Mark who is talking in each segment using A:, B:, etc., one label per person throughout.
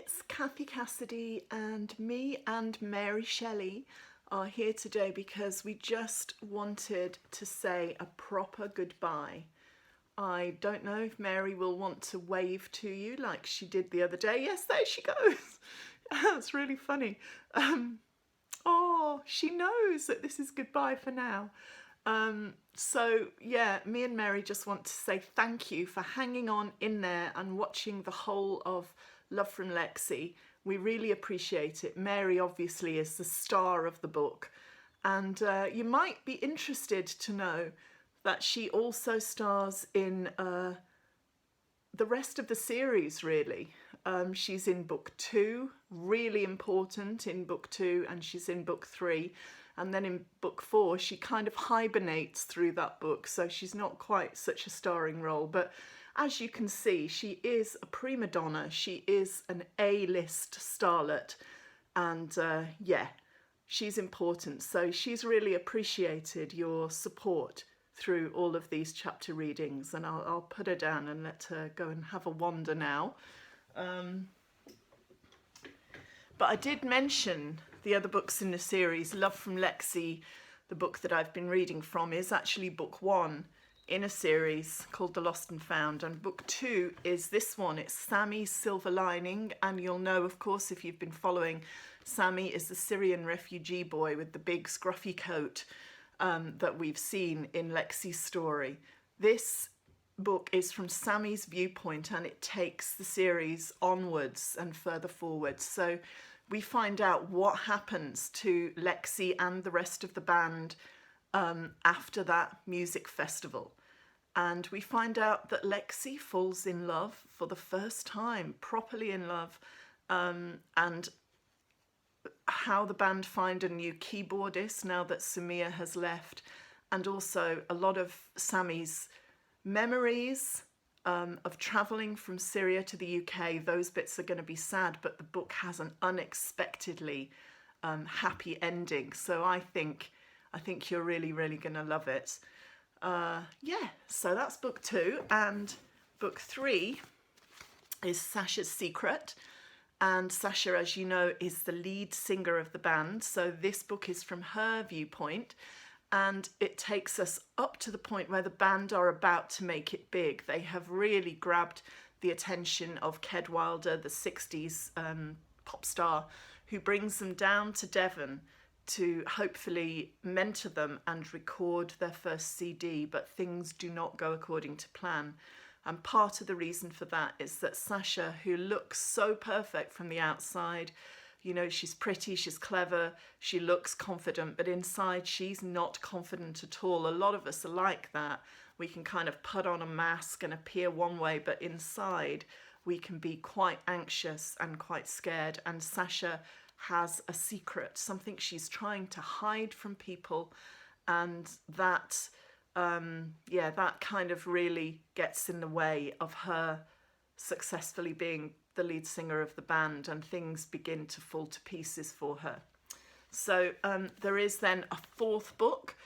A: It's Kathy Cassidy, and me and Mary Shelley are here today because we just wanted to say a proper goodbye. I don't know if Mary will want to wave to you like she did the other day. Yes, there she goes. That's really funny. Oh, she knows that this is goodbye for now. So yeah, me and Mary just want to say thank you for hanging on in there and watching the whole of Love from Lexi. We really appreciate it. Mary obviously is the star of the book, and you might be interested to know that she also stars in the rest of the series, really. She's in book 2, really important in book 2, and she's in book 3. And then in book 4, she kind of hibernates through that book, so she's not quite such a starring role. But as you can see, she is a prima donna. She is an A-list starlet, and yeah, she's important. So she's really appreciated your support through all of these chapter readings, and I'll put her down and let her go and have a wander now. But I did mention the other books in the series. Love from Lexi, the book that I've been reading from, is actually book 1 in a series called The Lost and Found, and book 2 is this one. It's Sammy's Silver Lining, and you'll know, of course, if you've been following, Sammy is the Syrian refugee boy with the big scruffy coat that we've seen in Lexi's story. This book is from Sammy's viewpoint, and it takes the series onwards and further forwards. So we find out what happens to Lexi and the rest of the band after that music festival. And we find out that Lexi falls in love for the first time, properly in love, and how the band find a new keyboardist now that Sumia has left, and also a lot of Sammy's memories of travelling from Syria to the UK. Those bits are going to be sad, but the book has an unexpectedly happy ending. So I think you're really going to love it. Yeah, so that's book 2, and book 3 is Sasha's Secret. And Sasha, as you know, is the lead singer of the band. So this book is from her viewpoint, and it takes us up to the point where the band are about to make it big. They have really grabbed the attention of Ked Wilder, the 60s pop star, who brings them down to Devon to hopefully mentor them and record their first CD, but things do not go according to plan. And part of the reason for that is that Sasha, who looks so perfect from the outside, you know, she's pretty, she's clever, she looks confident, but inside she's not confident at all. A lot of us are like that. We can kind of put on a mask and appear one way, but inside we can be quite anxious and quite scared. And Sasha has a secret, something she's trying to hide from people, and that yeah, that kind of really gets in the way of her successfully being the lead singer of the band, and things begin to fall to pieces for her. So there is then a 4th book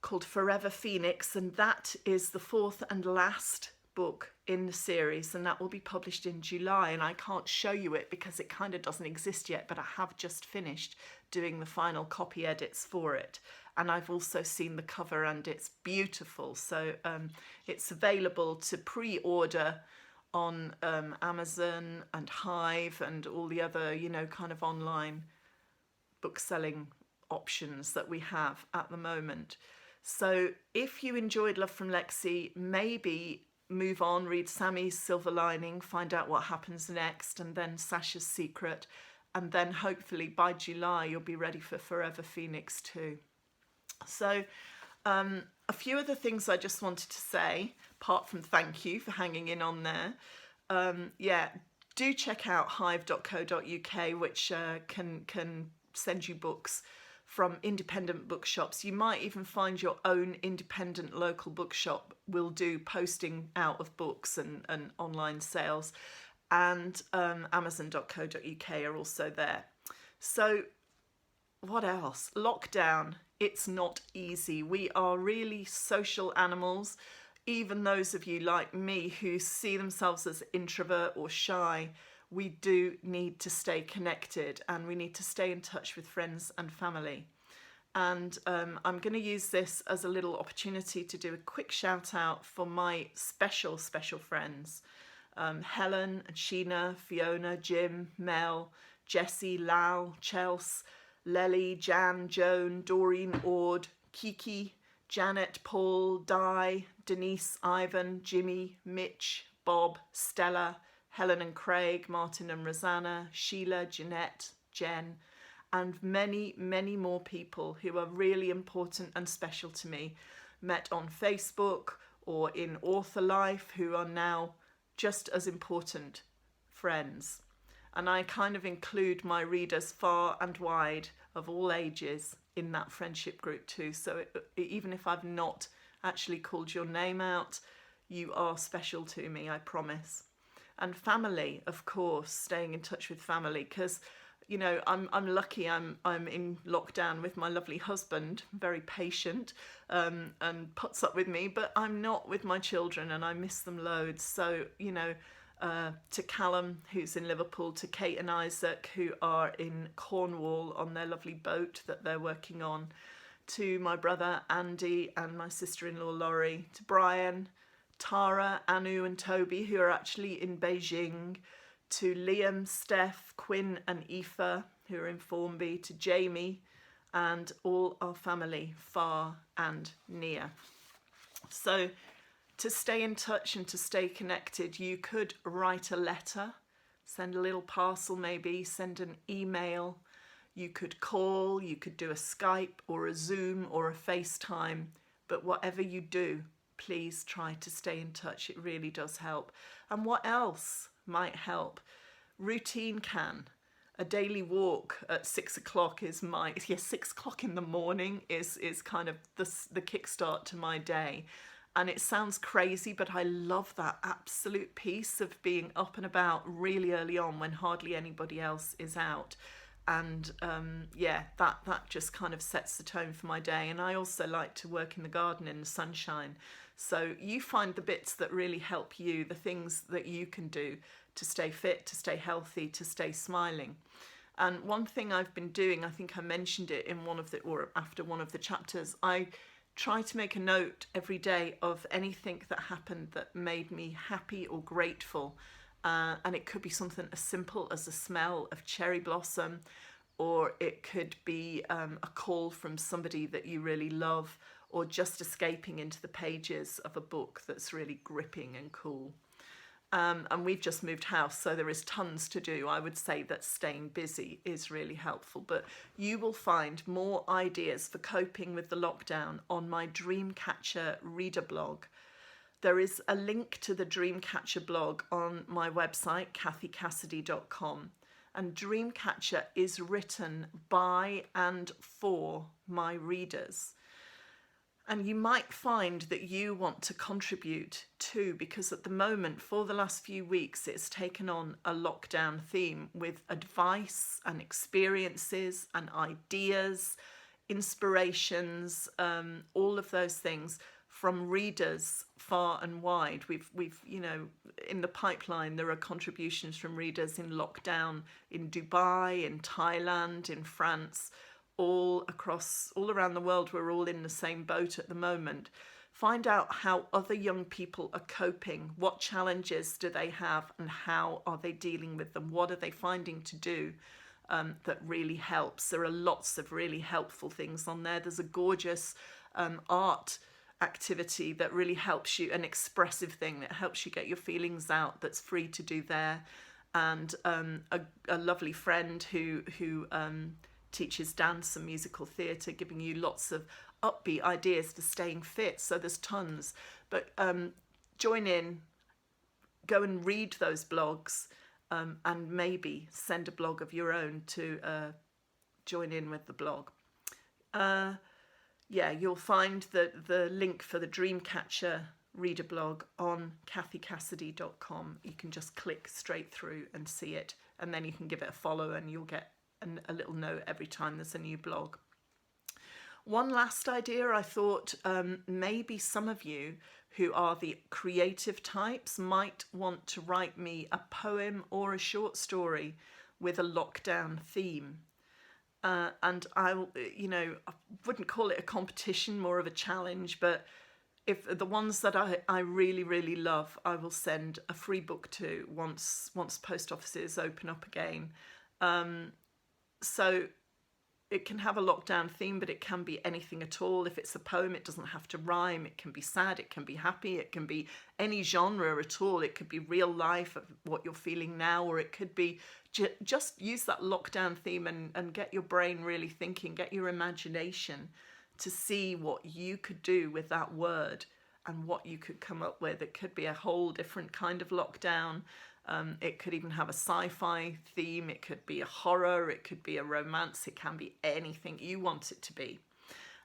A: called Forever Phoenix, and that is the 4th and last book in the series, and that will be published in July. And I can't show you it because it kind of doesn't exist yet, but I have just finished doing the final copy edits for it, and I've also seen the cover, and it's beautiful. So it's available to pre-order on Amazon and Hive and all the other, you know, kind of online book selling options that we have at the moment. So if you enjoyed Love from Lexi, maybe move on, read Sammy's Silver Lining, find out what happens next, and then Sasha's Secret, and then hopefully by July you'll be ready for Forever Phoenix too. So a few other things I just wanted to say, apart from thank you for hanging in on there. Yeah, do check out hive.co.uk, which can send you books from independent bookshops. You might even find your own independent local bookshop will do posting out of books and online sales. And amazon.co.uk are also there. So what else? Lockdown. It's not easy. We are really social animals. Even those of you like me who see themselves as introvert or shy, we do need to stay connected, and we need to stay in touch with friends and family. And I'm going to use this as a little opportunity to do a quick shout out for my special friends. Helen and Sheena, Fiona, Jim, Mel, Jessie, Lal, Chelsea, Lely, Jan, Joan, Doreen, Ord, Kiki, Janet, Paul, Di, Denise, Ivan, Jimmy, Mitch, Bob, Stella, Helen and Craig, Martin and Rosanna, Sheila, Jeanette, Jen, and many, many more people who are really important and special to me, met on Facebook or in author life, who are now just as important friends. And I kind of include my readers far and wide of all ages in that friendship group too. So even if I've not actually called your name out, you are special to me, I promise. And family, of course, staying in touch with family, because you know, I'm lucky. I'm in lockdown with my lovely husband, very patient, and puts up with me. But I'm not with my children, and I miss them loads. So you know, to Callum, who's in Liverpool, to Kate and Isaac, who are in Cornwall on their lovely boat that they're working on, to my brother Andy and my sister-in-law Laurie, to Brian, Tara, Anu, and Toby, who are actually in Beijing, to Liam, Steph, Quinn and Aoife, who are in Formby, to Jamie and all our family, far and near. So to stay in touch and to stay connected, you could write a letter, send a little parcel maybe, send an email, you could call, you could do a Skype or a Zoom or a FaceTime, but whatever you do, please try to stay in touch. It really does help. And what else might help? Routine can. A daily walk at 6 o'clock is 6 o'clock in the morning is kind of the kickstart to my day. And it sounds crazy, but I love that absolute peace of being up and about really early on when hardly anybody else is out. And that just kind of sets the tone for my day. And I also like to work in the garden in the sunshine. So you find the bits that really help you, the things that you can do to stay fit, to stay healthy, to stay smiling. And one thing I've been doing, I think I mentioned it in after one of the chapters, I try to make a note every day of anything that happened that made me happy or grateful. And it could be something as simple as the smell of cherry blossom, or it could be a call from somebody that you really love, or just escaping into the pages of a book that's really gripping and cool. And we've just moved house, so there is tons to do. I would say that staying busy is really helpful, but you will find more ideas for coping with the lockdown on my Dreamcatcher reader blog. There is a link to the Dreamcatcher blog on my website, kathycassidy.com. And Dreamcatcher is written by and for my readers. And you might find that you want to contribute too, because at the moment, for the last few weeks, it's taken on a lockdown theme with advice and experiences and ideas, inspirations, all of those things from readers far and wide. We've in the pipeline, there are contributions from readers in lockdown in Dubai, in Thailand, in France, all around the world. We're all in the same boat at the moment. Find out how other young people are coping. What challenges do they have and how are they dealing with them? What are they finding to do that really helps? There are lots of really helpful things on there. There's a gorgeous art activity that really helps you, an expressive thing that helps you get your feelings out, that's free to do there. And a lovely friend who teaches dance and musical theatre, giving you lots of upbeat ideas for staying fit. So there's tons. But join in, go and read those blogs, and maybe send a blog of your own to join in with the blog. You'll find the link for the Dreamcatcher reader blog on kathycassidy.com. You can just click straight through and see it, and then you can give it a follow and you'll get a little note every time there's a new blog. One last idea, I thought maybe some of you who are the creative types might want to write me a poem or a short story with a lockdown theme. And I wouldn't call it a competition, more of a challenge, but if the ones that I really, really love, I will send a free book to once post offices open up again. So it can have a lockdown theme, but it can be anything at all. If it's a poem, it doesn't have to rhyme. It can be sad, it can be happy, it can be any genre at all. It could be real life of what you're feeling now, or it could be just use that lockdown theme and get your brain really thinking, get your imagination to see what you could do with that word and what you could come up with. It could be a whole different kind of lockdown. It could even have a sci-fi theme. It could be a horror. It could be a romance. It can be anything you want it to be.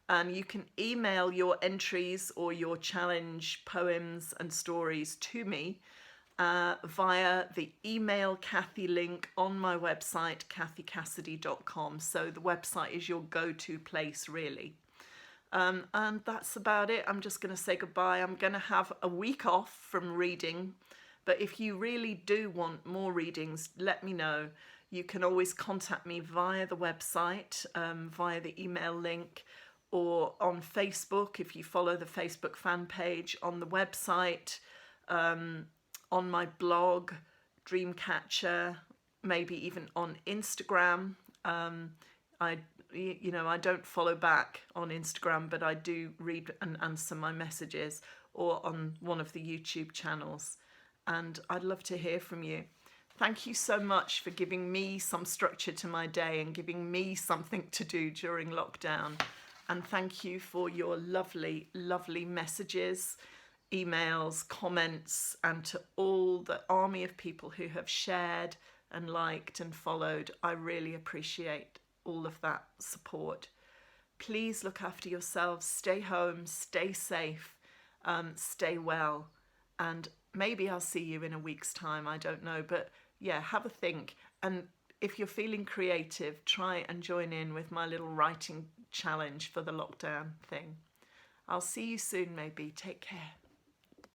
A: And you can email your entries or your challenge poems and stories to me via the email Kathy link on my website, kathycassidy.com. So the website is your go-to place, really. And that's about it. I'm just going to say goodbye. I'm going to have a week off from reading. But if you really do want more readings, let me know. You can always contact me via the website, via the email link, or on Facebook if you follow the Facebook fan page, on the website, on my blog, Dreamcatcher, maybe even on Instagram. I don't follow back on Instagram, but I do read and answer my messages, or on one of the YouTube channels. And I'd love to hear from you. Thank you so much for giving me some structure to my day and giving me something to do during lockdown. And thank you for your lovely, lovely messages, emails, comments, and to all the army of people who have shared and liked and followed. I really appreciate all of that support. Please look after yourselves, stay home, stay safe, stay well, and maybe I'll see you in a week's time, I don't know, but yeah, have a think. And if you're feeling creative, try and join in with my little writing challenge for the lockdown thing. I'll see you soon, maybe. Take care.